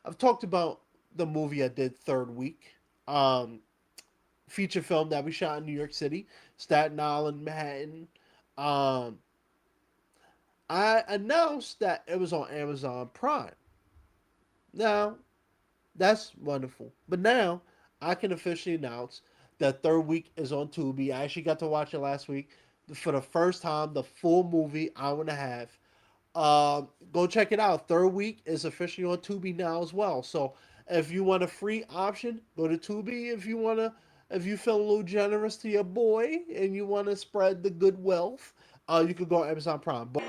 I've talked about the movie I did third week. Um, Feature film that we shot in New York City, Staten Island, Manhattan. Um, I announced that it was on Amazon Prime. Now, that's wonderful. But now I can officially announce that third week is on Tubi. I actually got to watch it last week for the first time, the full movie, hour and a half. Go check it out. Third week is officially on Tubi now as well. So if you want a free option, go to Tubi. If you feel a little generous to your boy and you want to spread the good wealth, you could go on Amazon Prime. But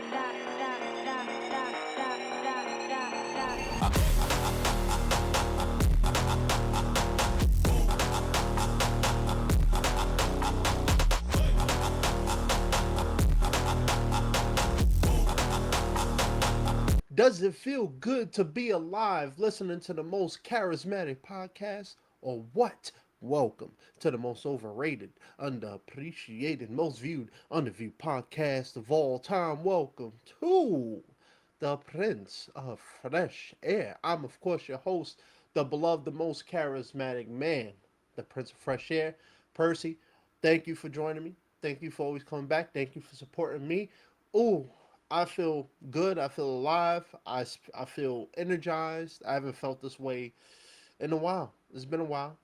does it feel good to be alive listening to the most charismatic podcast or what? Welcome to the most overrated, underappreciated, most viewed, underviewed podcast of all time. Welcome to the Prince of Fresh Air. I'm, of course, your host, the beloved, the most charismatic man, the Prince of Fresh Air, Percy. Thank you for joining me. Thank you for always coming back. Thank you for supporting me. Oh, I feel good. I feel alive. I feel energized. I haven't felt this way in a while. It's been a while.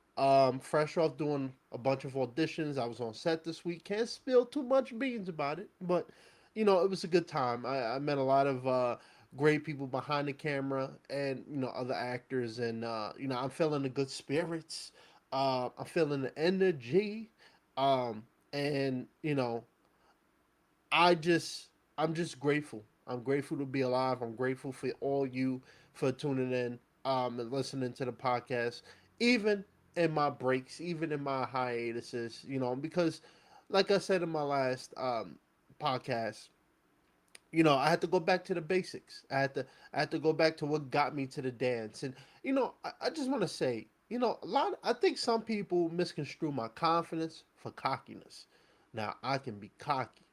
Fresh off doing a bunch of auditions. I was on set this week. Can't spill too much beans about it, but it was a good time. I met a lot of great people behind the camera and other actors, and I'm feeling the good spirits. I'm feeling the energy, and I just I'm just grateful. I'm grateful to be alive. I'm grateful for all you for tuning in and listening to the podcast, even in my breaks, even in my hiatuses. Because like I said in my last podcast, I had to go back to the basics. I had to go back to what got me to the dance. And I just want to say, I think some people misconstrue my confidence for cockiness. Now I can be cocky,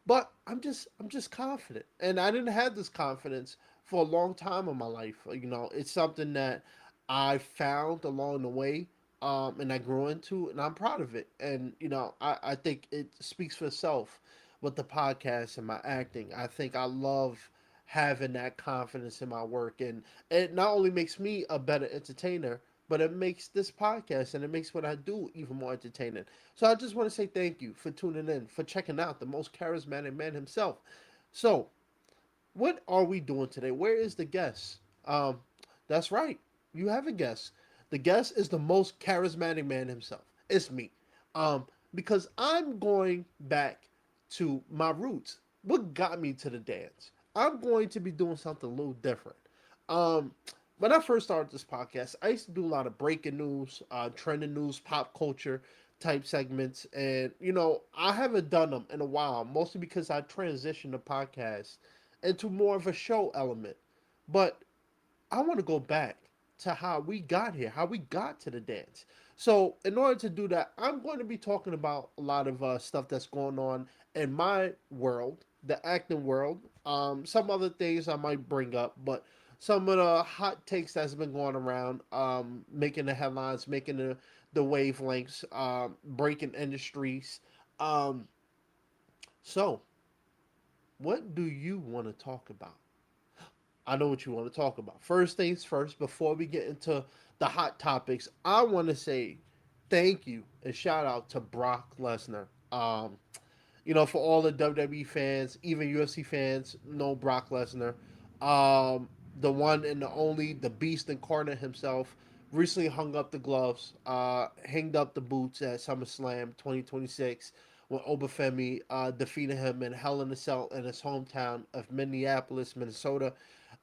but I'm just confident, and I didn't have this confidence for a long time in my life. It's something that I found along the way, and I grew into, and I'm proud of it. And I think it speaks for itself with the podcast and my acting. I think I love having that confidence in my work, and it not only makes me a better entertainer, but it makes this podcast and it makes what I do even more entertaining. So I just want to say thank you for tuning in, for checking out the most charismatic man himself. So, what are we doing today? Where is the guest? That's right. You have a guest. The guest is the most charismatic man himself. It's me. Because I'm going back to my roots. What got me to the dance? I'm going to be doing something a little different. Um, when I first started this podcast, I used to do a lot of breaking news, trending news, pop culture type segments, and I haven't done them in a while, mostly because I transitioned the podcast into more of a show element. But I want to go back to how we got here, how we got to the dance. So, in order to do that, I'm going to be talking about a lot of stuff that's going on in my world, the acting world. Some other things I might bring up, but some of the hot takes that's been going around, making the headlines, making the wavelengths, breaking industries. Um, so, what do you want to talk about? I know what you want to talk about. First things first, before we get into the hot topics, I want to say thank you and shout out to Brock Lesnar. For all the WWE fans, even UFC fans, know Brock Lesnar. The one and the only, the beast incarnate himself, recently hung up the gloves, hanged up the boots at SummerSlam 2026 when Obafemi defeated him in Hell in a Cell in his hometown of Minneapolis, Minnesota.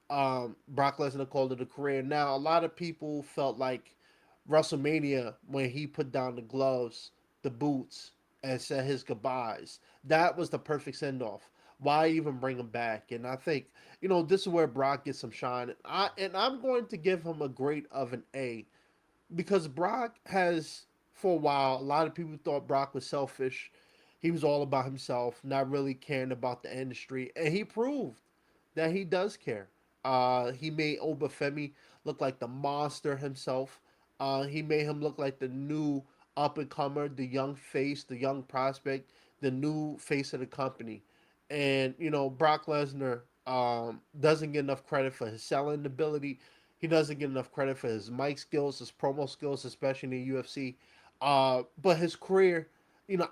Brock Lesnar called it a career. Now, a lot of people felt like WrestleMania, when he put down the gloves, the boots, and said his goodbyes, that was the perfect send off. Why even bring him back? And I think this is where Brock gets some shine. I'm going to give him a grade of an A, because Brock has, for a while, a lot of people thought Brock was selfish. He was all about himself, not really caring about the industry, and he proved that he does care. He made Obafemi look like the monster himself. He made him look like the new up and comer, the young face, the young prospect, the new face of the company. And Brock Lesnar doesn't get enough credit for his selling ability. He doesn't get enough credit for his mic skills, his promo skills, especially in the UFC. But his career,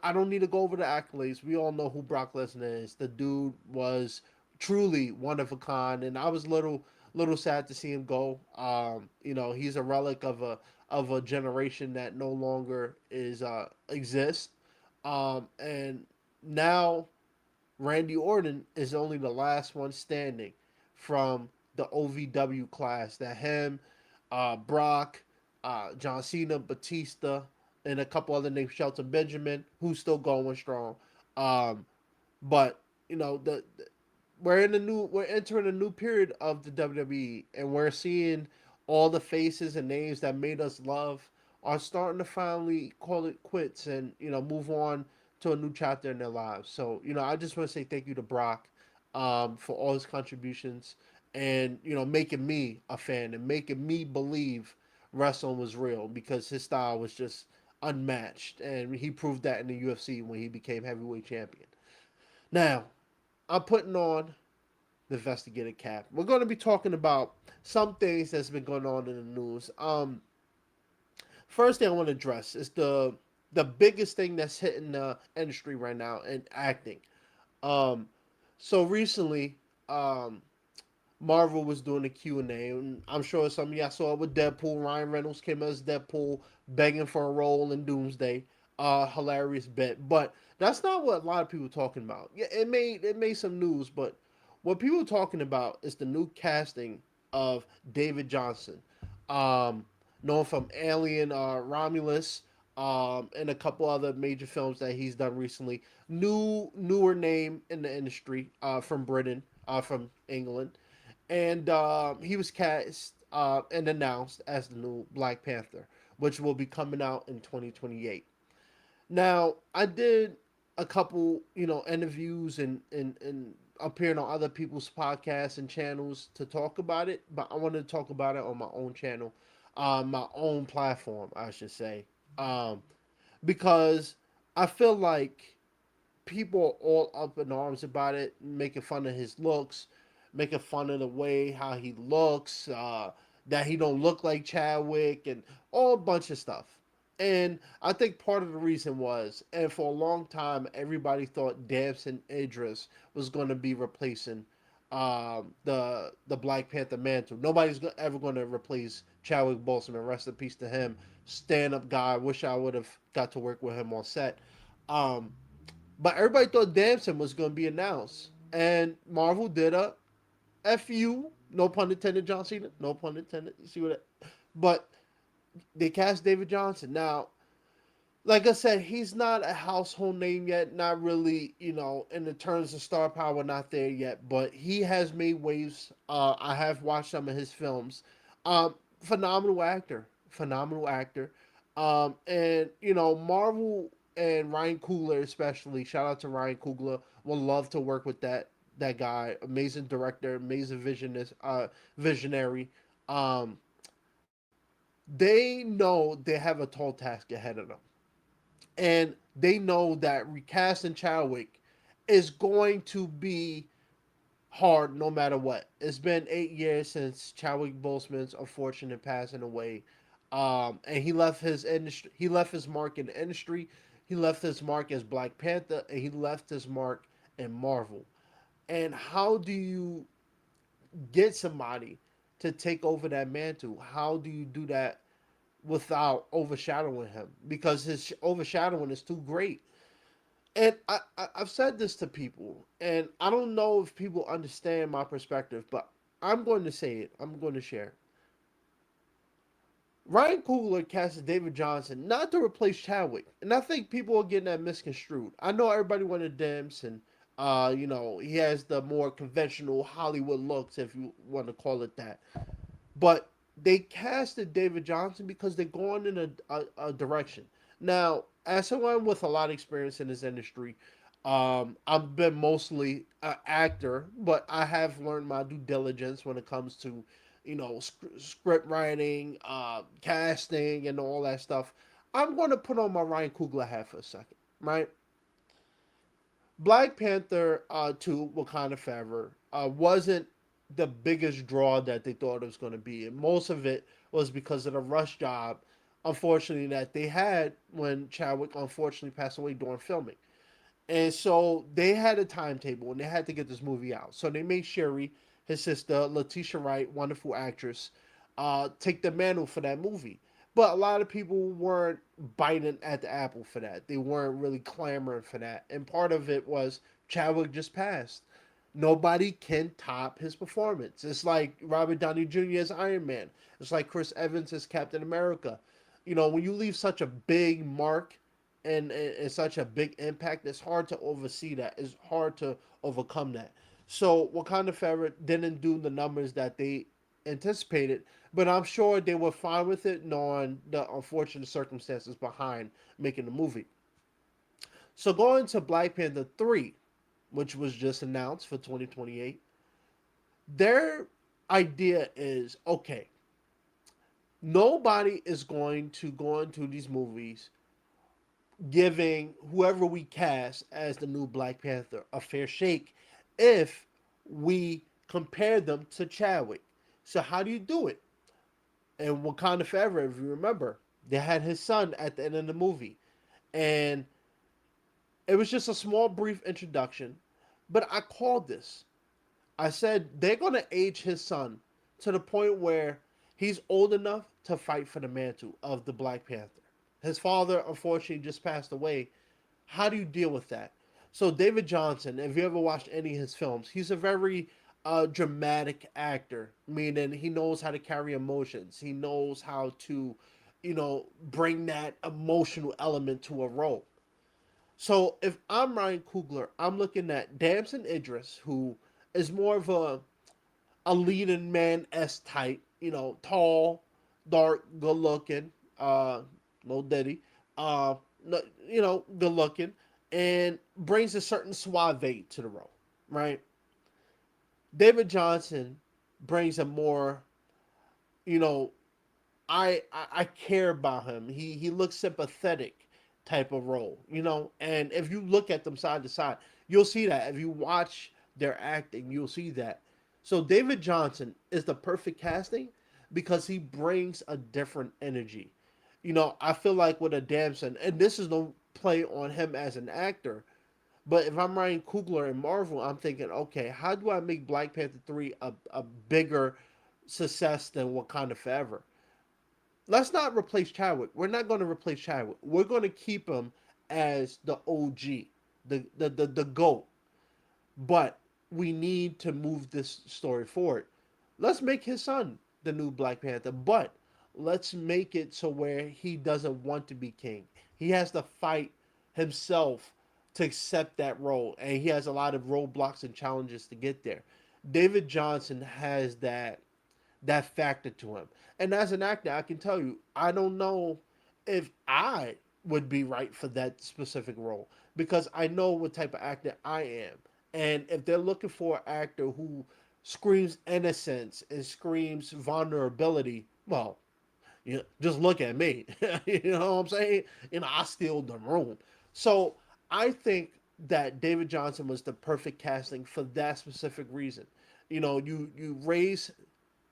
I don't need to go over the accolades. We all know who Brock Lesnar is. The dude was truly one of a kind, and I was little sad to see him go. He's a relic of a generation that no longer is exists. And now Randy Orton is only the last one standing from the OVW class. That him, Brock, John Cena, Batista, and a couple other names, Shelton Benjamin, who's still going strong. Um, but we're entering a new period of the WWE, and we're seeing all the faces and names that made us love are starting to finally call it quits and move on to a new chapter in their lives. So I just want to say thank you to Brock for all his contributions and making me a fan and making me believe wrestling was real because his style was just unmatched, and he proved that in the UFC when he became heavyweight champion. Now, I'm putting on the investigative cap. We're going to be talking about some things that's been going on in the news. First thing I want to address is the biggest thing that's hitting the industry right now in acting. Um, so recently, Marvel was doing a Q&A, and I'm sure some of y'all saw it with Deadpool. Ryan Reynolds came as Deadpool, begging for a role in Doomsday. Hilarious bit, but that's not what a lot of people are talking about. Yeah, it made some news, but what people are talking about is the new casting of David Jonsson, um, known from Alien, Romulus, and a couple other major films that he's done recently. Newer name in the industry, from Britain, from England, and he was cast and announced as the new Black Panther, which will be coming out in 2028. Now, I did a couple, interviews and appearing on other people's podcasts and channels to talk about it, but I wanted to talk about it on my own channel, my own platform, I should say, um, because I feel like people are all up in arms about it, making fun of his looks, making fun of the way how he looks, that he don't look like Chadwick, and all a bunch of stuff. And I think part of the reason was, and for a long time, everybody thought Damson Idris was going to be replacing the Black Panther mantle. Nobody's ever going to replace Chadwick Boseman. Rest in peace to him. Stand up guy. Wish I would have got to work with him on set. Um, but everybody thought Damson was going to be announced. And Marvel did a FU, no pun intended, John Cena, no pun intended. You see what but they cast David Jonsson. Now, like I said, he's not a household name yet, not really, in the terms of star power, not there yet, but he has made waves. I have watched some of his films. Phenomenal actor, phenomenal actor. And, Marvel and Ryan Coogler, especially, shout out to Ryan Coogler, would love to work with that guy. Amazing director, amazing visionary. Um, they know they have a tall task ahead of them, and they know that recasting Chadwick is going to be hard no matter what. It's been 8 years since Chadwick Boseman's unfortunate passing away, and he left his industry. He left his mark in the industry. He left his mark as Black Panther, and he left his mark in Marvel. And how do you get somebody to take over that mantle? How do you do that without overshadowing him? Because his overshadowing is too great. And I've said this to people, and I don't know if people understand my perspective, but I'm going to say it. I'm going to share. Ryan Coogler casted David Jonsson not to replace Chadwick, and I think people are getting that misconstrued. I know everybody wanted Dams, and he has the more conventional Hollywood looks, if you want to call it that. But they casted David Jonsson because they're going in a direction. Now, as someone with a lot of experience in this industry, I've been mostly an actor, but I have learned my due diligence when it comes to script writing, casting, and all that stuff. I'm going to put on my Ryan Coogler hat for a second, right? Black Panther 2, Wakanda Forever, wasn't the biggest draw that they thought it was going to be. And most of it was because of the rush job, unfortunately, that they had when Chadwick unfortunately passed away during filming. And so they had a timetable and they had to get this movie out. So they made Sherry, his sister, Letitia Wright, wonderful actress, take the mantle for that movie. But a lot of people weren't biting at the apple for that. They weren't really clamoring for that. And part of it was Chadwick just passed. Nobody can top his performance. It's like Robert Downey Jr. as Iron Man. It's like Chris Evans as Captain America. When you leave such a big mark and such a big impact, it's hard to oversee that. It's hard to overcome that. So Wakanda Forever didn't do the numbers that they anticipated, but I'm sure they were fine with it, knowing the unfortunate circumstances behind making the movie. So going to Black Panther 3, which was just announced for 2028, their idea is okay, nobody is going to go into these movies giving whoever we cast as the new Black Panther a fair shake if we compare them to Chadwick. So how do you do it? And Wakanda Forever, if you remember, they had his son at the end of the movie. And it was just a small, brief introduction. But I called this. I said they're going to age his son to the point where he's old enough to fight for the mantle of the Black Panther. His father, unfortunately, just passed away. How do you deal with that? So David Jonsson, if you ever watched any of his films, he's a very dramatic actor, meaning he knows how to carry emotions. He knows how to, bring that emotional element to a role. So if I'm Ryan Coogler, I'm looking at Damson Idris, who is more of a leading man s type, tall, dark, good looking, no Diddy, uh, good looking, and brings a certain suave to the role, right? David Jonsson brings a more, you know, I care about him. He looks sympathetic type of role, and if you look at them side to side, you'll see that. If you watch their acting, you'll see that. So David Jonsson is the perfect casting because he brings a different energy. I feel like with a Damson, and this is no play on him as an actor, but if I'm Ryan Coogler in Marvel, I'm thinking, okay, how do I make Black Panther 3 a bigger success than Wakanda Forever? Let's not replace Chadwick. We're not going to replace Chadwick. We're going to keep him as the OG, the GOAT. But we need to move this story forward. Let's make his son the new Black Panther, but let's make it so where he doesn't want to be king. He has to fight himself to accept that role, and he has a lot of roadblocks and challenges to get there. David Jonsson has that factor to him. And as an actor, I can tell you, I don't know if I would be right for that specific role because I know what type of actor I am. And if they're looking for an actor who screams innocence and screams vulnerability, well, just look at me. You know what I'm saying? I steal the room. So I think that David Jonsson was the perfect casting for that specific reason. You raise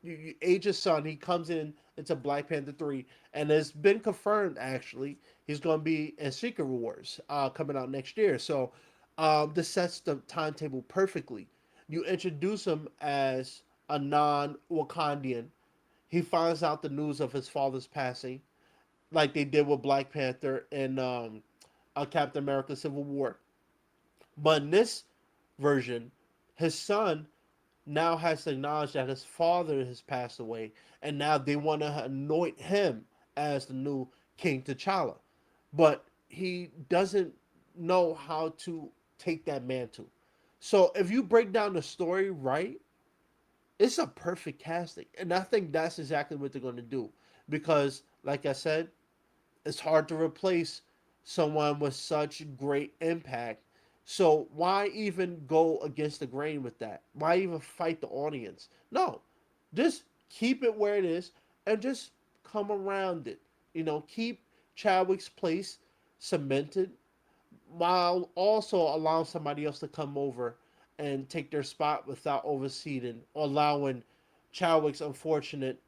Aegis' son, he comes in into Black Panther 3, and it's been confirmed actually he's going to be in Secret Wars coming out next year. So this sets the timetable perfectly. You introduce him as a non Wakandian. He finds out the news of his father's passing, like they did with Black Panther and Captain America Civil War. But in this version, his son now has to acknowledge that his father has passed away, and now they want to anoint him as the new King T'Challa. But he doesn't know how to take that mantle. So if you break down the story right, it's a perfect casting. And I think that's exactly what they're going to do. Because, like I said, it's hard to replace someone with such great impact. So why even go against the grain with that? Why even fight the audience? No, just keep it where it is, and just come around it. Keep Chadwick's place cemented while also allowing somebody else to come over and take their spot without overseeding or allowing Chadwick's unfortunate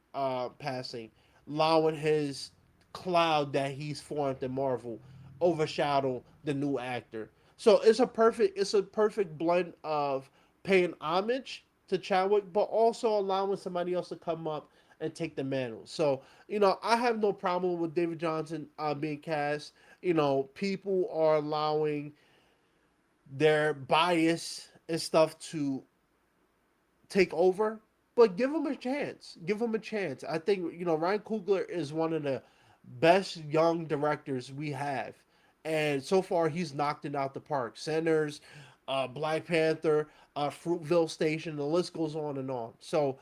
passing, allowing his cloud that he's formed in Marvel overshadow the new actor. So it's a perfect blend of paying homage to Chadwick, but also allowing somebody else to come up and take the mantle. So I have no problem with David Jonsson being cast. People are allowing their bias and stuff to take over, but give him a chance. Give him a chance. I think Ryan Coogler is one of the best young directors we have, and so far he's knocked it out the park. Sinners, Black Panther, Fruitville Station. The list goes on and on. So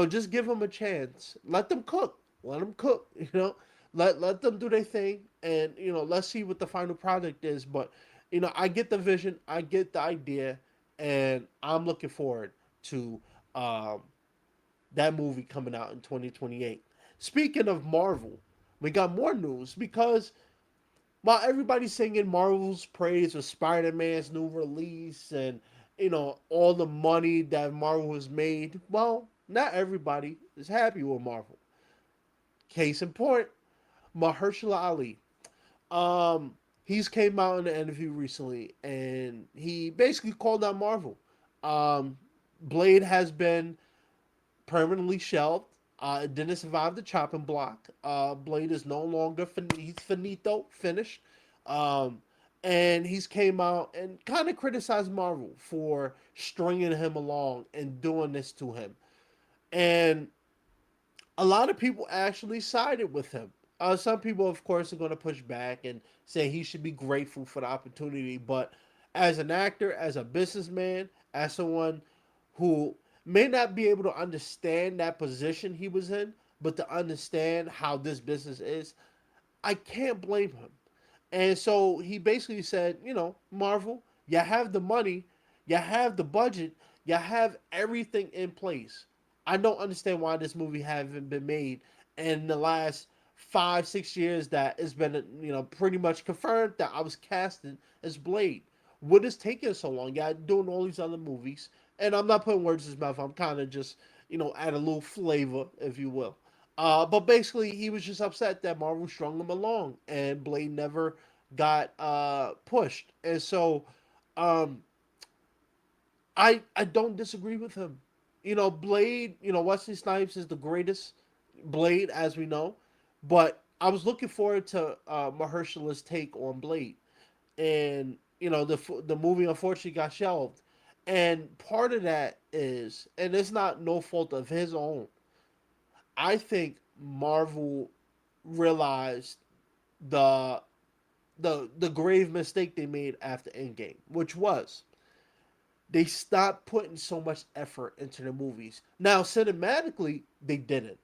just give them a chance. Let them cook. Let them cook. Let them do their thing, and let's see what the final product is. But I get the vision. I get the idea, and I'm looking forward to um, that movie coming out in 2028. Speaking of Marvel, we got more news because while everybody's singing Marvel's praise with Spider-Man's new release and all the money that Marvel has made, well, not everybody is happy with Marvel. Case in point, Mahershala Ali. He's came out in an interview recently and he basically called out Marvel. Um, Blade has been permanently shelved. It didn't survive the chopping block. Blade is no longer he's finito, finished. Um, and he's came out and kind of criticized Marvel for stringing him along and doing this to him. And a lot of people actually sided with him. Some people, of course, are going to push back and say he should be grateful for the opportunity. But as an actor, as a businessman, as someone who may not be able to understand that position he was in, but to understand how this business is, I can't blame him. And so he basically said, Marvel, you have the money, you have the budget, you have everything in place. I don't understand why this movie haven't been made in the last 5, 6 years that it's been, pretty much confirmed that I was casted as Blade. What is taking so long? Yeah, doing all these other movies. And I'm not putting words in his mouth. I'm kind of just, add a little flavor, if you will. But basically, he was just upset that Marvel strung him along and Blade never got pushed. And so um, I don't disagree with him. Blade, Wesley Snipes is the greatest Blade, as we know. But I was looking forward to Mahershala's take on Blade. And, the movie unfortunately got shelved. And part of that is, and it's not no fault of his own, I think Marvel realized the the grave mistake they made after Endgame, which was they stopped putting so much effort into the movies. Now, cinematically, they didn't,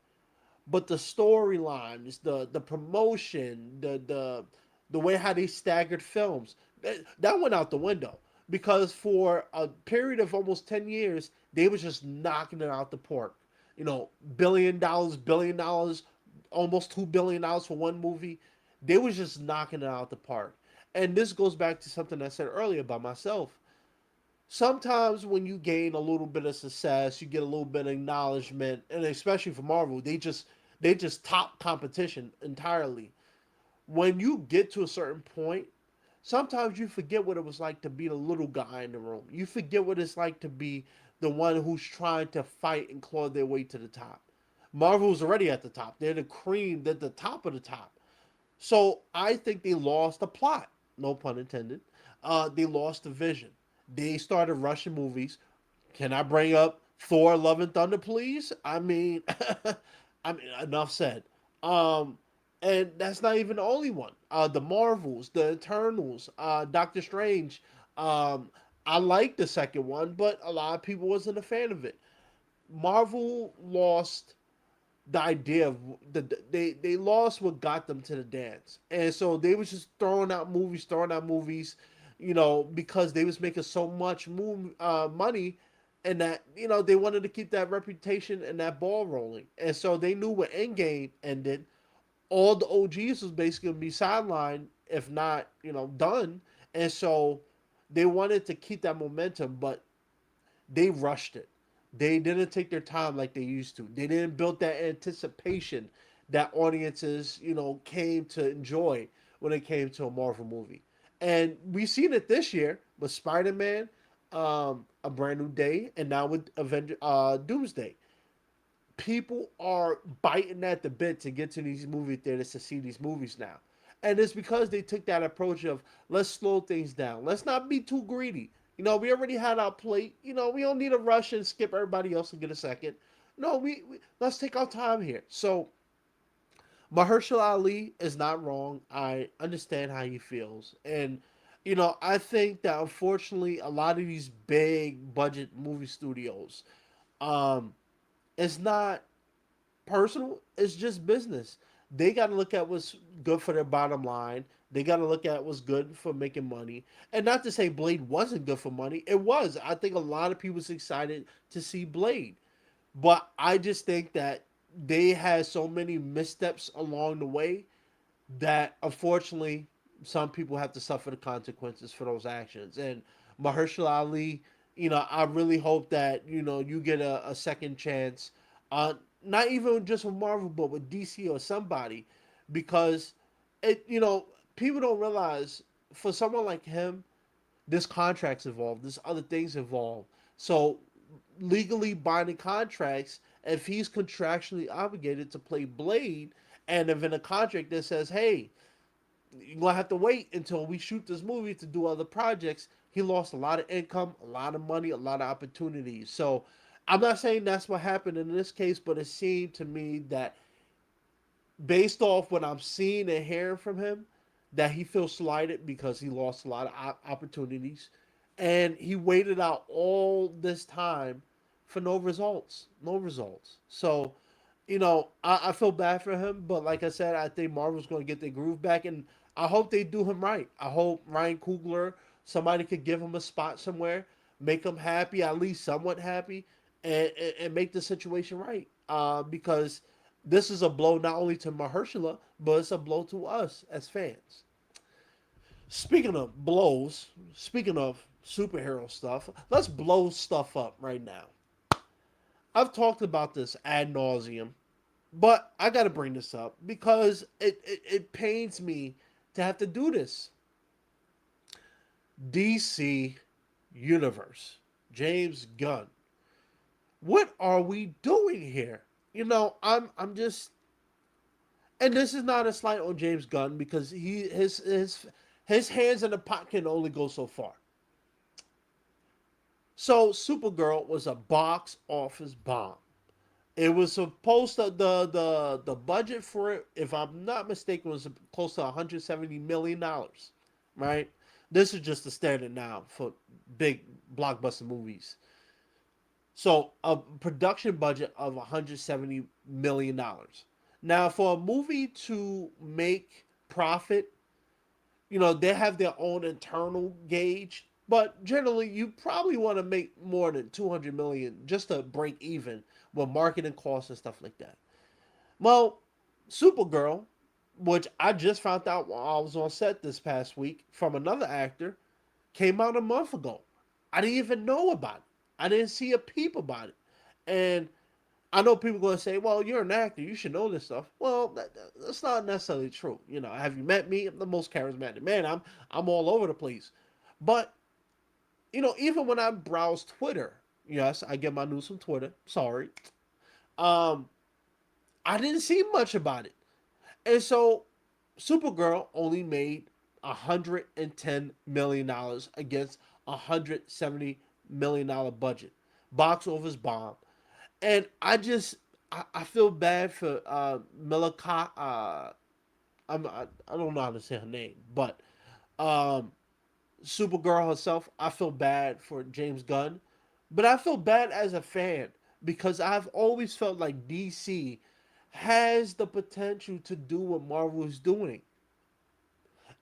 but the storylines, the promotion, the way how they staggered films, that went out the window because for a period of almost 10 years, they was just knocking it out the park. $1 billion, almost $2 billion for one movie. They was just knocking it out the park. And this goes back to something I said earlier about myself. Sometimes when you gain a little bit of success, you get a little bit of acknowledgement, and especially for Marvel, they just top competition entirely. When you get to a certain point, sometimes you forget what it was like to be the little guy in the room. You forget what it's like to be the one who's trying to fight and claw their way to the top. Marvel's already at the top. They're the cream, they're the top of the top. So I think they lost the plot. No pun intended. They lost the vision. They started rushing movies. Can I bring up Thor: Love and Thunder, please? I mean, enough said. Um, and that's not even the only one. The Marvels, the Eternals, Doctor Strange. Um, I like the second one, but a lot of people wasn't a fan of it. Marvel lost the idea of they lost what got them to the dance, and so they was just throwing out movies, because they was making so much money and that they wanted to keep that reputation and that ball rolling, and so they knew when Endgame ended, all the OGs was basically gonna be sidelined, if not done, and so they wanted to keep that momentum, but they rushed it. They didn't take their time like they used to. They didn't build that anticipation that audiences, came to enjoy when it came to a Marvel movie. And we've seen it this year with Spider-Man, A Brand New Day, and now with Avengers Doomsday. People are biting at the bit to get to these movie theaters to see these movies now. And it's because they took that approach of let's slow things down. Let's not be too greedy. We already had our plate. We don't need to rush and skip everybody else and get a second. No, we let's take our time here. So Mahershala Ali is not wrong. I understand how he feels. And I think that unfortunately a lot of these big budget movie studios, um, it's not personal, it's just business. They got to look at what's good for their bottom line. They got to look at what's good for making money. And not to say Blade wasn't good for money. It was. I think a lot of people was excited to see Blade. But I just think that they had so many missteps along the way that unfortunately some people have to suffer the consequences for those actions. And Mahershala Ali, I really hope that you get a second chance, not even just with Marvel, but with DC or somebody, because it people don't realize for someone like him, this contracts involved, there's other things involved. So legally binding contracts, if he's contractually obligated to play Blade, and if in a contract that says, hey, you're gonna have to wait until we shoot this movie to do other projects. He lost a lot of income, a lot of money, a lot of opportunities. So I'm not saying that's what happened in this case, but it seemed to me that based off what I'm seeing and hearing from him, that he feels slighted because he lost a lot of opportunities, and he waited out all this time for no results, no results. So, I feel bad for him, but like I said, I think Marvel's going to get their groove back, and I hope they do him right. I hope Ryan Coogler, somebody could give him a spot somewhere, make him happy, at least somewhat happy, and make the situation right. Because this is a blow not only to Mahershala, but it's a blow to us as fans. Speaking of blows, speaking of superhero stuff, let's blow stuff up right now. I've talked about this ad nauseum, but I got to bring this up because it pains me to have to do this. DC Universe, James Gunn. What are we doing here? I'm just, and this is not a slight on James Gunn because his hands in the pot can only go so far. So Supergirl was a box office bomb. It was supposed to the budget for it, if I'm not mistaken, was close to $170 million, right? This is just the standard now for big blockbuster movies. So a production budget of $170 million. Now, for a movie to make profit, they have their own internal gauge, but generally you probably want to make more than 200 million just to break even with marketing costs and stuff like that. Well, Supergirl, which I just found out while I was on set this past week from another actor, came out a month ago. I didn't even know about it. I didn't see a peep about it. And I know people are going to say, well, you're an actor. You should know this stuff. Well, that's not necessarily true. Have you met me? I'm the most charismatic man. I'm all over the place. But, even when I browse Twitter, yes, I get my news from Twitter. Sorry. Um, I didn't see much about it. And so Supergirl only made $110 million against $170 million budget. Box office bomb. And I feel bad for Milaka. I don't know how to say her name, but um, Supergirl herself. I feel bad for James Gunn, but I feel bad as a fan because I've always felt like DC has the potential to do what Marvel is doing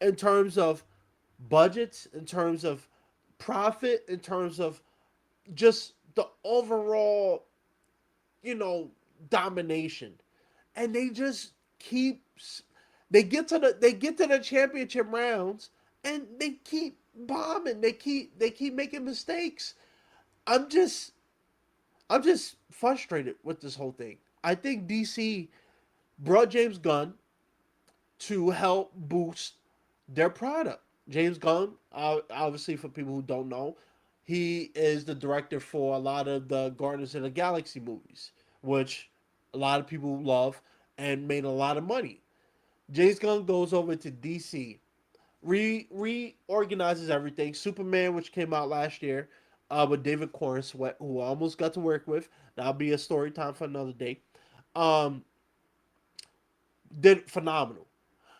in terms of budgets, in terms of profit, in terms of just the overall, you know, domination, and they just keep they get to the championship rounds and they keep bombing. They keep making mistakes. I'm just I'm just frustrated with this whole thing. I think DC brought James Gunn to help boost their product. James Gunn, obviously, for people who don't know, he is the director for a lot of the Guardians of the Galaxy movies, which a lot of people love and made a lot of money. James Gunn goes over to DC, reorganizes everything. Superman, which came out last year, with David Corns, who I almost got to work with. That'll be a story time for another day. Um, did phenomenal.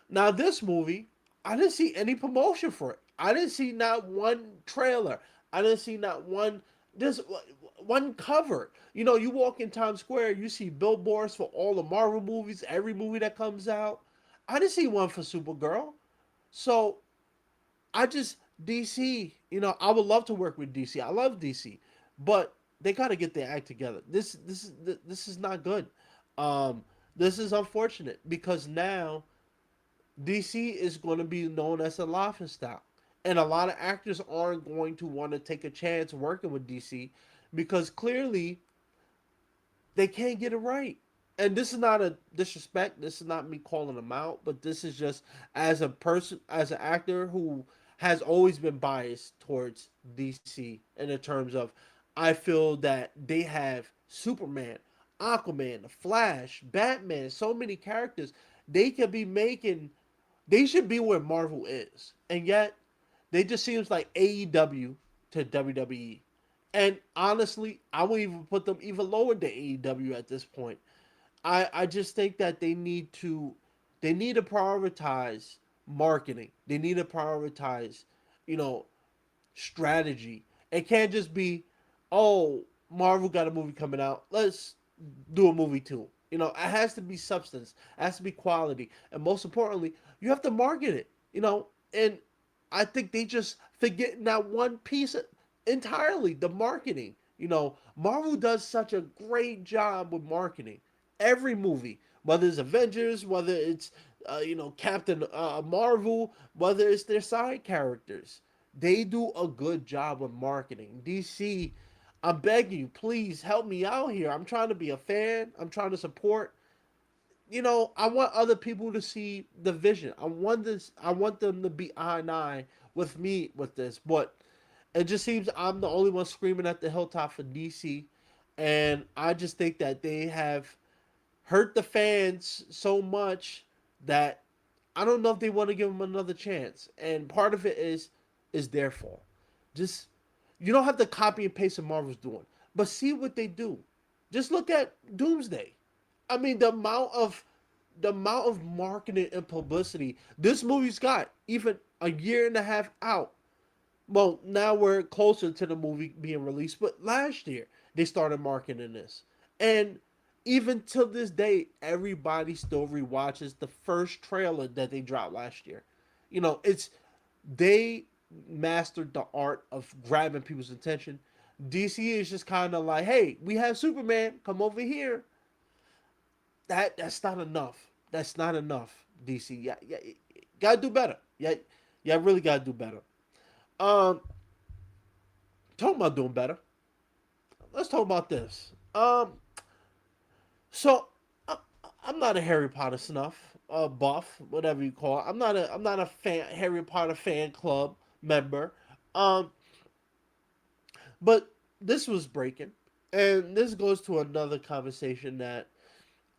Now this movie, I didn't see any promotion for it. I didn't see not one trailer. I didn't see not one this one cover. You know, you walk in Times Square, you see billboards for all the Marvel movies, every movie that comes out. I didn't see one for Supergirl. So I just DC. You know, I would love to work with DC. I love DC, but they got to get their act together. This is not good. Um, this is unfortunate because now DC is going to be known as a laughing stock. And a lot of actors aren't going to want to take a chance working with DC because clearly they can't get it right. And this is not a disrespect. This is not me calling them out, but this is just as a person, as an actor who has always been biased towards DC in the terms of I feel that they have Superman, Aquaman, The Flash, Batman, so many characters. They could be making they should be where Marvel is, and yet they just seems like AEW to WWE. And honestly, I would even put them even lower than AEW at this point. I just think that they need to prioritize marketing. They need to prioritize, you know, strategy. It can't just be, oh, Marvel got a movie coming out. Let's do a movie too. You know, it has to be substance. It has to be quality. And most importantly, you have to market it. You know, and I think they just forget that one piece entirely, the marketing. You know, Marvel does such a great job with marketing. Every movie, whether it's Avengers, whether it's Captain Marvel, whether it's their side characters, they do a good job of marketing. DC, I'm begging you, please help me out here. I'm trying to be a fan. I'm trying to support. You know, I want other people to see the vision. I want this. I want them to be eye and eye with me with this. But it just seems I'm the only one screaming at the hilltop for DC, and I just think that they have hurt the fans so much that I don't know if they want to give them another chance. And part of it is their fault. Just you don't have to copy and paste what Marvel's doing, but see what they do. Just look at Doomsday. I mean, the amount of marketing and publicity this movie's got, even a year and a half out. Well, now we're closer to the movie being released, but last year they started marketing this. And even till this day, everybody still rewatches the first trailer that they dropped last year. You know, it's they mastered the art of grabbing people's attention. DC is just kind of like, hey, we have Superman, come over here. That's not enough. That's not enough. DC, yeah, yeah, gotta do better. Yeah, yeah, really gotta do better. Um, talking about doing better. Let's talk about this. So I, I'm not a Harry Potter snuff, buff, whatever you call it. I'm not a fan Harry Potter fan club member. Um, but this was breaking, and this goes to another conversation that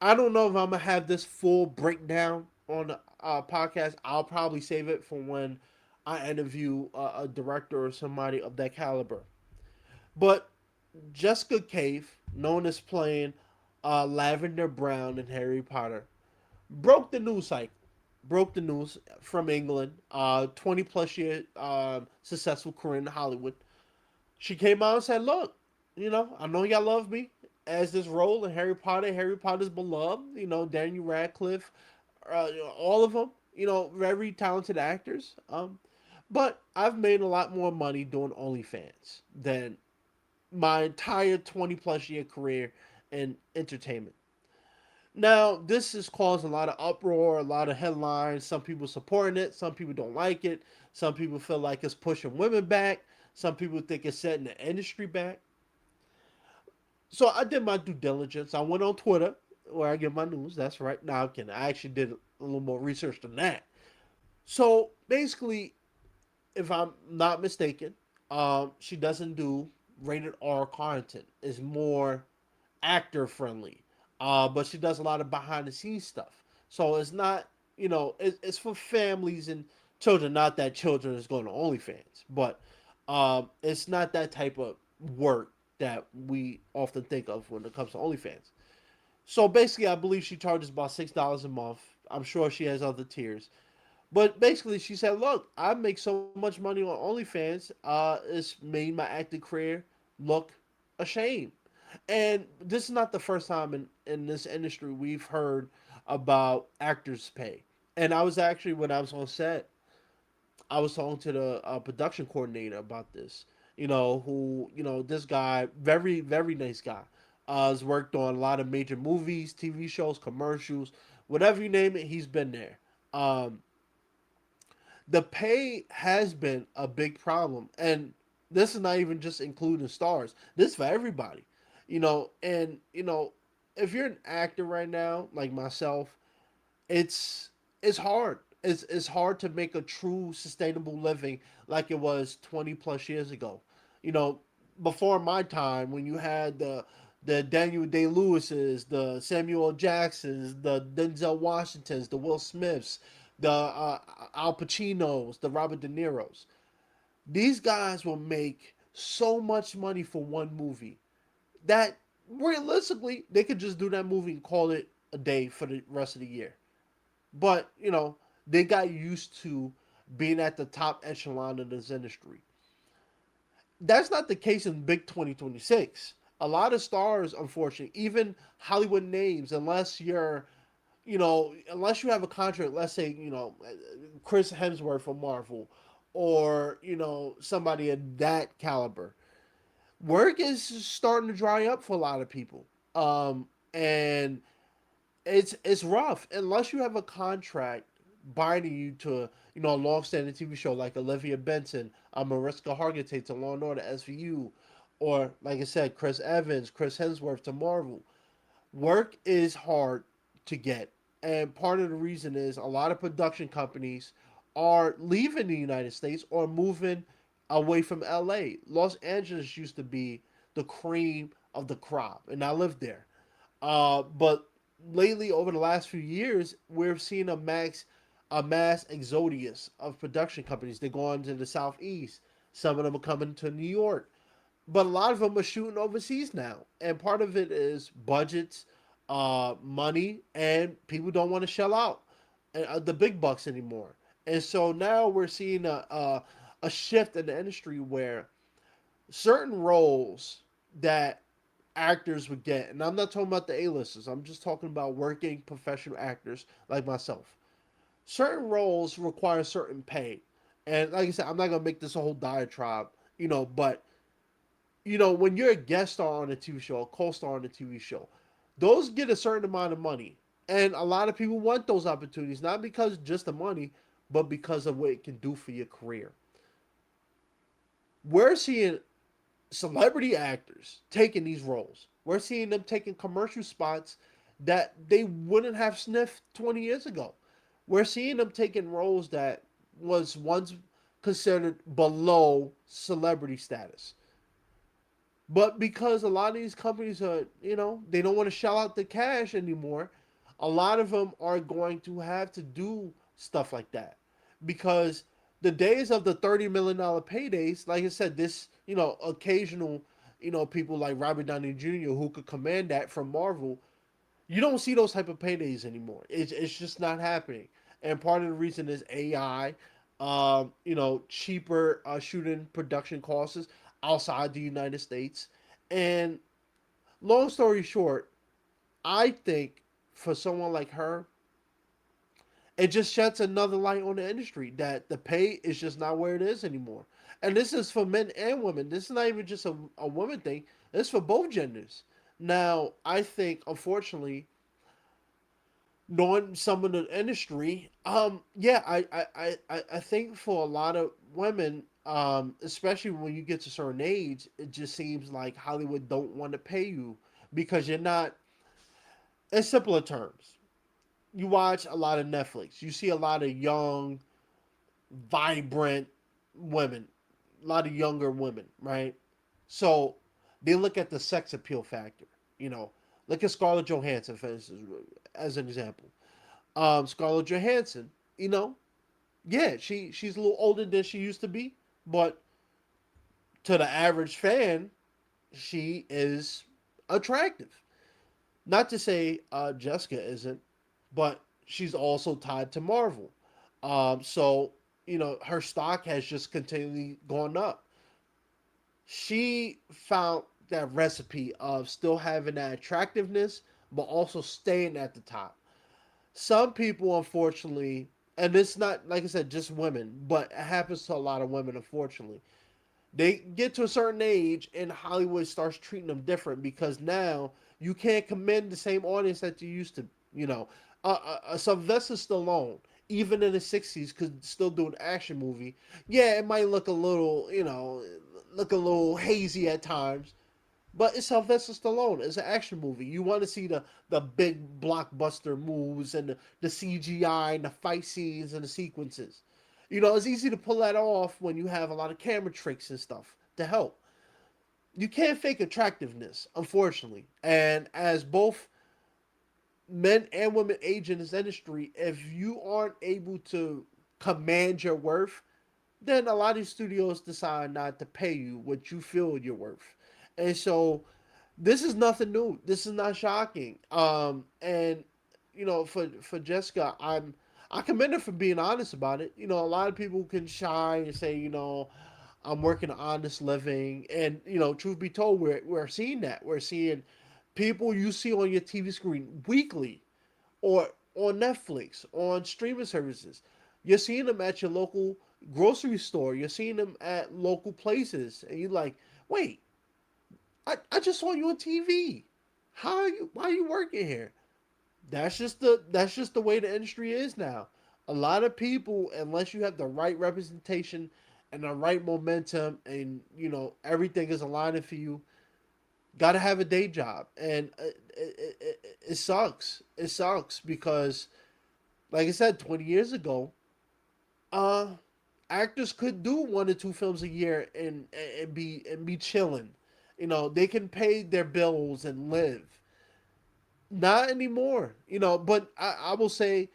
I don't know if I'm gonna have this full breakdown on the podcast. I'll probably save it for when I interview a director or somebody of that caliber. But Jessica Cave, known as playing Lavender Brown in Harry Potter, broke the news cycle. Broke the news from England. 20 plus year successful career in Hollywood. She came out and said, "Look, you know, I know y'all love me as this role in Harry Potter. Harry Potter's beloved. You know, Daniel Radcliffe, all of them. You know, very talented actors. But I've made a lot more money doing OnlyFans than my entire 20 plus year career in entertainment. Now, this has caused a lot of uproar, a lot of headlines. Some people supporting it, some people don't like it. Some people feel like it's pushing women back. Some people think it's setting the industry back. So I did my due diligence. I went on Twitter where I get my news. That's right. Now I can. I actually did a little more research than that. So basically, if I'm not mistaken, she doesn't do rated R content. It's more actor friendly. But she does a lot of behind the scenes stuff. So it's not, it's for families and children. Not that children is going to OnlyFans, but it's not that type of work that we often think of when it comes to OnlyFans. So basically, I believe she charges about $6 a month. I'm sure she has other tiers. But basically, she said, "Look, I make so much money on OnlyFans. It's made my acting career look ashamed." And this is not the first time in this industry we've heard about actors' pay. And I was actually, when I was on set, I was talking to the production coordinator about this. This guy, very, very nice guy, has worked on a lot of major movies, TV shows, commercials, whatever you name it, he's been there. Um, the pay has been a big problem, and this is not even just including stars. This is for everybody, and if you're an actor right now like myself, it's it's hard. It's hard to make a true sustainable living like it was 20 plus years ago. You know, before my time, when you had the Daniel Day Lewis's, the Samuel Jacksons, the Denzel Washingtons, the Will Smiths, the Al Pacinos, the Robert De Niro's. These guys will make so much money for one movie that realistically they could just do that movie and call it a day for the rest of the year. But they got used to being at the top echelon of this industry. That's not the case in Big 2026. A lot of stars, unfortunately, even Hollywood names, unless you have a contract, let's say, Chris Hemsworth for Marvel, or, somebody of that caliber, work is starting to dry up for a lot of people. And it's rough unless you have a contract binding you to a long-standing TV show like Olivia Benson, Mariska Hargitay to Law and Order SVU, or like I said, Chris Evans, Chris Hemsworth to Marvel. Work is hard to get, and part of the reason is a lot of production companies are leaving the United States or moving away from LA. Los Angeles used to be the cream of the crop, and I lived there. But lately, over the last few years, we've seen a mass exodus of production companies. They're going to the southeast. Some of them are coming to New York, but a lot of them are shooting overseas now, and part of it is budgets, money, and people don't want to shell out the big bucks anymore. And so now we're seeing a shift in the industry where certain roles that actors would get, and I'm not talking about the A-listers, I'm just talking about working professional actors like myself. Certain roles require certain pay. And like I said, I'm not gonna make this a whole diatribe, but when you're a guest star on a TV show, a co-star on a TV show, those get a certain amount of money. And a lot of people want those opportunities, not because just the money, but because of what it can do for your career. We're seeing celebrity actors taking these roles. We're seeing them taking commercial spots that they wouldn't have sniffed 20 years ago. We're seeing them taking roles that was once considered below celebrity status. But because a lot of these companies are, they don't want to shell out the cash anymore, a lot of them are going to have to do stuff like that. Because the days of the $30 million paydays, like I said, this, occasional, people like Robert Downey Jr. who could command that from Marvel, you don't see those type of paydays anymore. It's just not happening. And part of the reason is AI, cheaper shooting production costs outside the United States. And long story short, I think for someone like her, It just sheds another light on the industry that the pay is just not where it is anymore. And this is for men and women. This is not even just a woman thing. It's for both genders. Now, I think, unfortunately, knowing some of the industry, yeah, I think for a lot of women, especially when you get to a certain age, it just seems like Hollywood don't want to pay you because you're not. In simpler terms, you watch a lot of Netflix. You see a lot of young, vibrant women, a lot of younger women, right? So they look at the sex appeal factor. You know, look at Scarlett Johansson, for instance, as an example. Scarlett Johansson, you know, yeah, she's a little older than she used to be, but to the average fan, she is attractive. Not to say Jessica isn't, but she's also tied to Marvel. So her stock has just continually gone up. She found that recipe of still having that attractiveness, but also staying at the top. Some people, unfortunately, and it's not like I said, just women, but it happens to a lot of women, unfortunately. They get to a certain age and Hollywood starts treating them different because now you can't command the same audience that you used to. You know, Sylvester Stallone, even in the '60s, could still do an action movie. Yeah, it might look a little, look a little hazy at times, but it's Sylvester Stallone. It's an action movie. You want to see the big blockbuster moves and the CGI and the fight scenes and the sequences. It's easy to pull that off when you have a lot of camera tricks and stuff to help. You can't fake attractiveness, unfortunately. And as both men and women age in this industry, if you aren't able to command your worth, then a lot of these studios decide not to pay you what you feel you're worth. And so this is nothing new. This is not shocking. And for Jessica, I commend her for being honest about it. A lot of people can shy and say, I'm working an honest living, and truth be told, we're seeing that. We're seeing people you see on your TV screen weekly or on Netflix, on streaming services. You're seeing them at your local grocery store. You're seeing them at local places, and you're like, wait, I just saw you on TV. How are you? Why are you working here? That's just the way the industry is now. A lot of people, unless you have the right representation and the right momentum, and everything is aligning for you, got to have a day job, and it sucks. It sucks because, like I said, 20 years ago, uh, actors could do 1 or 2 films a year and be chilling. They can pay their bills and live. Not anymore. But I will say,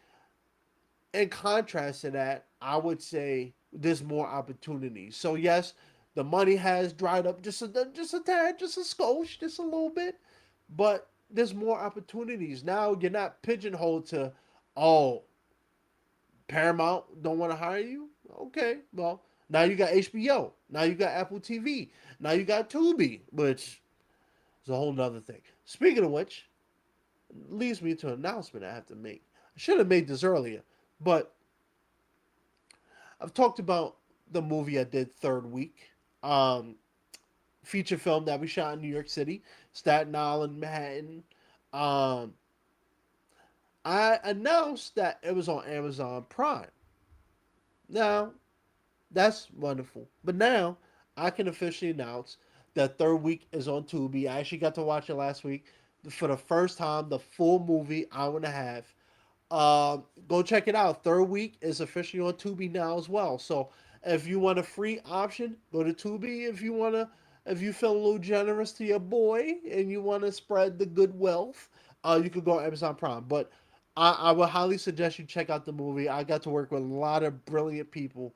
in contrast to that, I would say there's more opportunities. So yes, the money has dried up just a tad, just a skosh, just a little bit, but there's more opportunities now. You're not pigeonholed to, oh, Paramount don't want to hire you. Okay, well now you got HBO, now you got Apple TV, now you got Tubi, which is a whole nother thing. Speaking of which, leads me to an announcement I have to make. I should have made this earlier, but I've talked about the movie I did third week. Um, Feature film that we shot in New York City, Staten Island, Manhattan. Um, I announced that it was on Amazon Prime. Now, that's wonderful. But now, I can officially announce that third week is on Tubi. I actually got to watch it last week for the first time, the full movie, hour and a half. Go check it out. Third week is officially on Tubi now as well. So if you want a free option, go to Tubi. If you feel a little generous to your boy and you want to spread the good wealth, you could go to Amazon Prime. But I would highly suggest you check out the movie. I got to work with a lot of brilliant people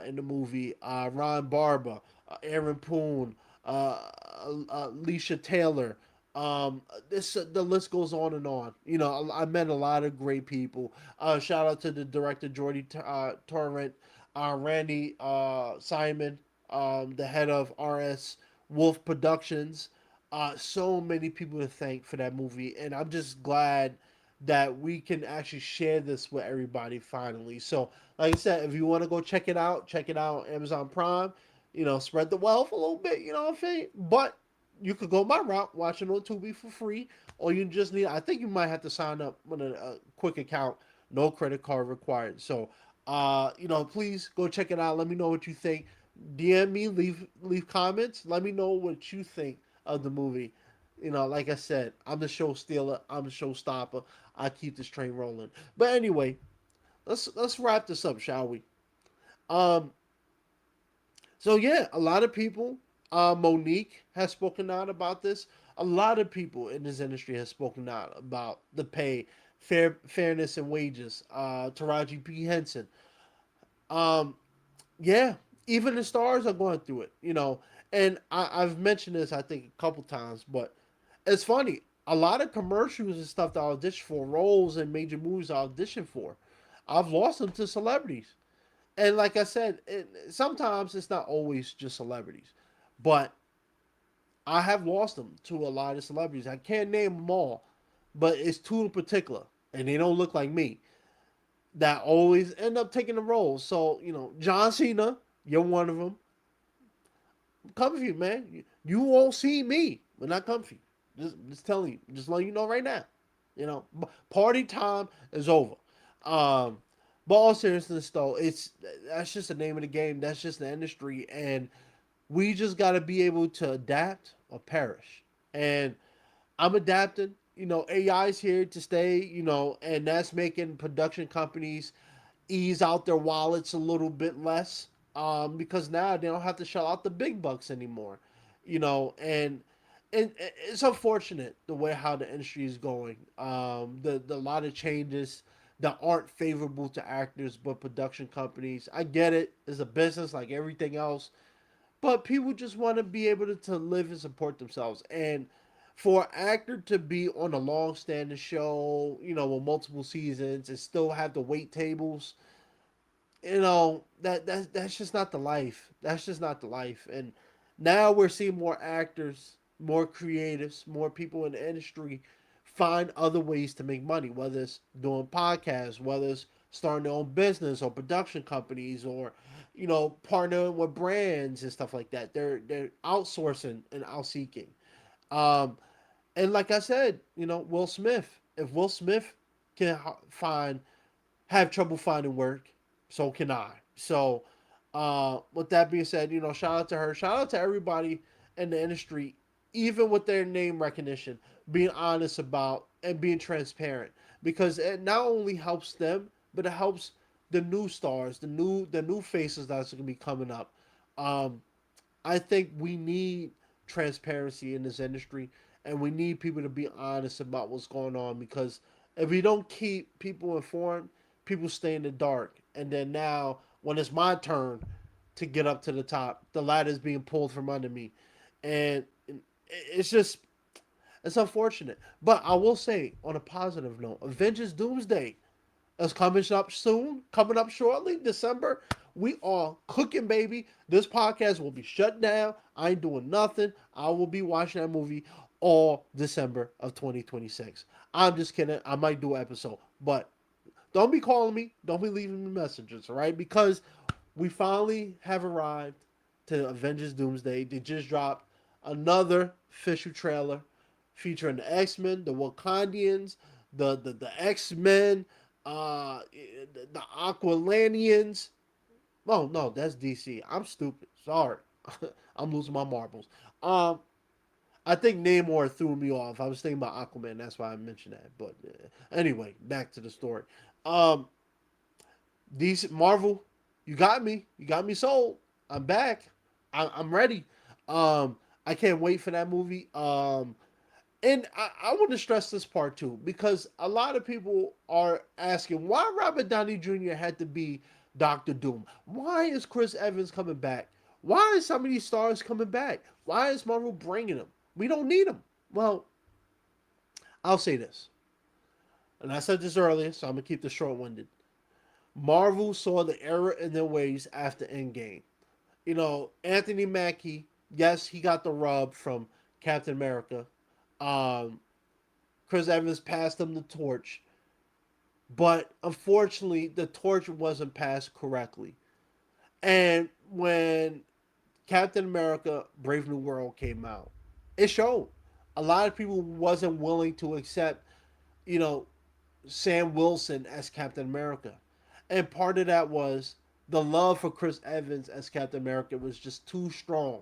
in the movie. Ron Barber, Aaron Poon, Alicia Taylor. The list goes on and on. I met a lot of great people. Shout out to the director Jordy Torrent, Randy Simon, the head of RS Wolf Productions. So many people to thank for that movie, and I'm just glad that we can actually share this with everybody finally. So, like I said, if you want to go check it out on Amazon Prime. Spread the wealth a little bit. You know what I'm saying? But you could go my route, watch it on Tubi for free, or you just need. I think you might have to sign up with a quick account, no credit card required. So, please go check it out. Let me know what you think. DM me, leave comments. Let me know what you think of the movie. Like I said, I'm the show stealer. I'm the show stopper. I keep this train rolling. But anyway, let's wrap this up, shall we? Um, so yeah, a lot of people. Monique has spoken out about this. A lot of people in this industry has spoken out about the pay, fairness, and wages. Taraji P Henson. Um, yeah, even the stars are going through it. And I've mentioned this I think a couple times, but it's funny. A lot of commercials and stuff that I audition for, roles in major movies I audition for, I've lost them to celebrities. And like I said, sometimes it's not always just celebrities, but I have lost them to a lot of celebrities. I can't name them all, but it's two in particular, and they don't look like me, that always end up taking the roles. So, John Cena, you're one of them. Comfy, man. You won't see me when I comfy. Just telling you, just letting you know right now. Party time is over. Um, but all seriousness though, that's just the name of the game. That's just the industry, and we just got to be able to adapt or perish. And I'm adapting. AI is here to stay. And that's making production companies ease out their wallets a little bit less, because now they don't have to shell out the big bucks anymore. And it's unfortunate the way how the industry is going. The lot of changes that aren't favorable to actors but production companies. I get it. It's a business like everything else, but people just want to be able to live and support themselves. And for an actor to be on a long-standing show, with multiple seasons and still have the wait tables, that's just not the life. That's just not the life. And now we're seeing more actors, more creatives, more people in the industry find other ways to make money, whether it's doing podcasts, whether it's starting their own business or production companies, or partnering with brands and stuff like that. They're outsourcing and out seeking. Um, and like I said, Will Smith. If Will Smith can find have trouble finding work, so can I. So, with that being said, shout out to her. Shout out to everybody in the industry, even with their name recognition, being honest about and being transparent, because it not only helps them, but it helps the new stars, the new faces that's going to be coming up. Um, I think we need transparency in this industry, and we need people to be honest about what's going on, because if we don't keep people informed, people stay in the dark. And then now, when it's my turn to get up to the top, the ladder is being pulled from under me. And it's just, it's unfortunate. But I will say, on a positive note, Avengers Doomsday is coming up soon, coming up shortly, December. We are cooking, baby. This podcast will be shut down. I ain't doing nothing. I will be watching that movie all December of 2026. I'm just kidding. I might do an episode, but don't be calling me. Don't be leaving me messages, all right? Because we finally have arrived to Avengers Doomsday. They just dropped another official trailer featuring the X-Men, the Wakandians, the X-Men, the Aqualanians. Oh no, that's DC. I'm stupid. Sorry, I'm losing my marbles. Um, I think Namor threw me off. I was thinking about Aquaman. That's why I mentioned that. But anyway, back to the story. Um, DC Marvel, you got me. You got me sold. I'm back. I'm ready. Um, I can't wait for that movie. And I want to stress this part too, because a lot of people are asking why Robert Downey Jr. had to be Doctor Doom. Why is Chris Evans coming back? Why is some of these stars coming back? Why is Marvel bringing them? We don't need them. Well, I'll say this, and I said this earlier, so I'm gonna keep this short-winded. Marvel saw the error in their ways after Endgame. Anthony Mackie, yes, he got the rub from Captain America. Um, Chris Evans passed him the torch, But unfortunately, the torch wasn't passed correctly. And when Captain America Brave New World came out, it showed. A lot of people wasn't willing to accept, you know, Sam Wilson as Captain America. And part of that was the love for Chris Evans as Captain America was just too strong.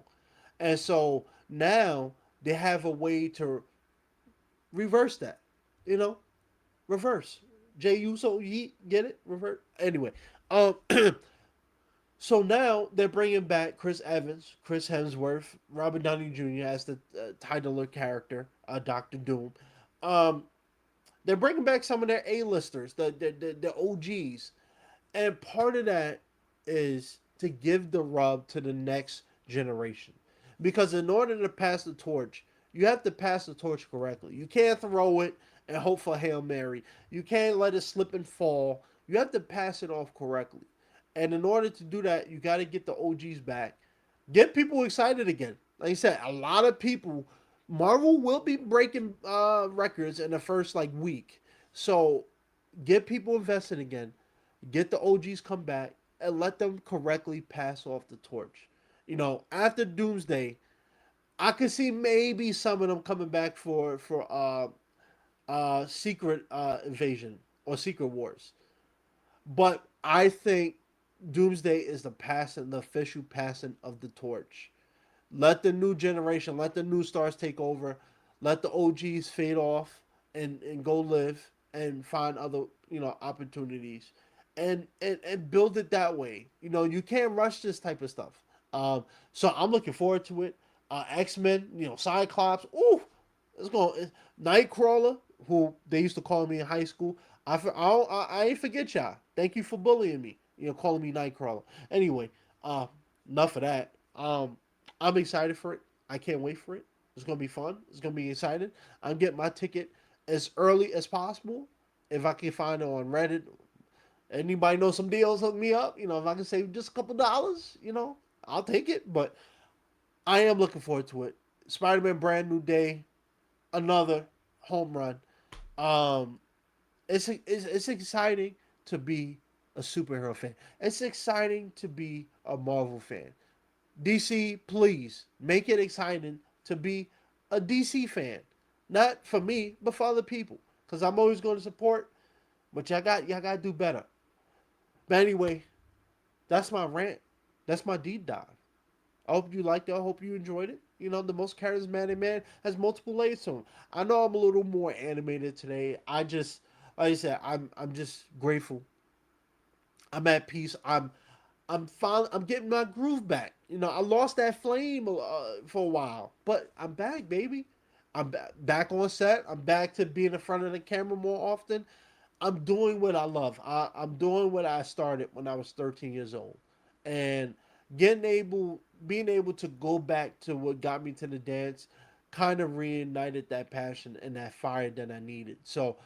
And so now they have a way to reverse that. You know, reverse. Jay Uso, yeet, get it? Reverse. Anyway, um, so now they're bringing back Chris Evans, Chris Hemsworth, Robert Downey Jr. as the titular character, Doctor Doom. Um, they're bringing back some of their A-listers, the OGs, and part of that is to give the rub to the next generation. Because in order to pass the torch, you have to pass the torch correctly. You can't throw it and hope for Hail Mary. You can't let it slip and fall. You have to pass it off correctly. And in order to do that, you got to get the OGs back. Get people excited again. Like I said, a lot of people, Marvel will be breaking records in the first like week. So get people invested again, get the OGs come back, and let them correctly pass off the torch. After Doomsday, I could see maybe some of them coming back for Secret Invasion or Secret Wars, but I think Doomsday is the official passing of the torch. Let the new generation, let the new stars take over. Let the OGs fade off and go live and find other opportunities, and build it that way. You can't rush this type of stuff. So I'm looking forward to it. X-Men, Cyclops. Ooh, it's going. Nightcrawler, who they used to call me in high school. I ain't forget y'all. Thank you for bullying me. Calling me Nightcrawler. Anyway, uh, enough of that. I'm excited for it. I can't wait for it. It's gonna be fun. It's gonna be exciting. I'm getting my ticket as early as possible. If I can find it on Reddit, anybody know some deals, hook me up. If I can save just a couple dollars, I'll take it. But I am looking forward to it. Spider-Man: Brand New Day, another home run. Um, it's exciting to be a superhero fan. It's exciting to be a Marvel fan. DC, please make it exciting to be a DC fan. Not for me, but for other people. Because I'm always going to support, but y'all got to do better. But anyway, that's my rant. That's my deep dive. I hope you liked it. I hope you enjoyed it. The most charismatic man has multiple layers to him. I know I'm a little more animated today. Like I said, I'm just grateful. I'm at peace. I'm getting my groove back. I lost that flame for a while, but I'm back, baby. I'm back on set. I'm back to being in front of the camera more often. I'm doing what I love. I'm doing what I started when I was 13 years old, and being able to go back to what got me to the dance, kind of reignited that passion and that fire that I needed. So,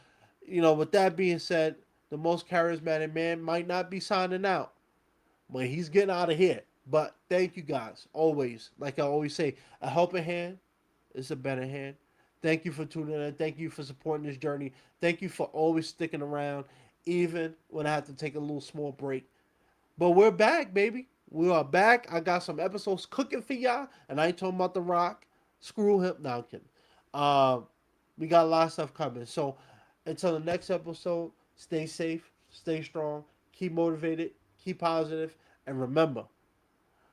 with that being said, the most charismatic man might not be signing out, but he's getting out of here. But thank you guys. Always. Like I always say, a helping hand is a better hand. Thank you for tuning in. Thank you for supporting this journey. Thank you for always sticking around, even when I have to take a little small break. But we're back, baby. We are back. I got some episodes cooking for y'all, and I ain't talking about The Rock. Screw him. No, I'm kidding. Um, we got a lot of stuff coming. So until the next episode, stay safe, stay strong, keep motivated, keep positive, and remember,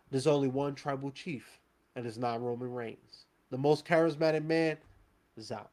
there's only one tribal chief, and it's not Roman Reigns. The most charismatic man is out.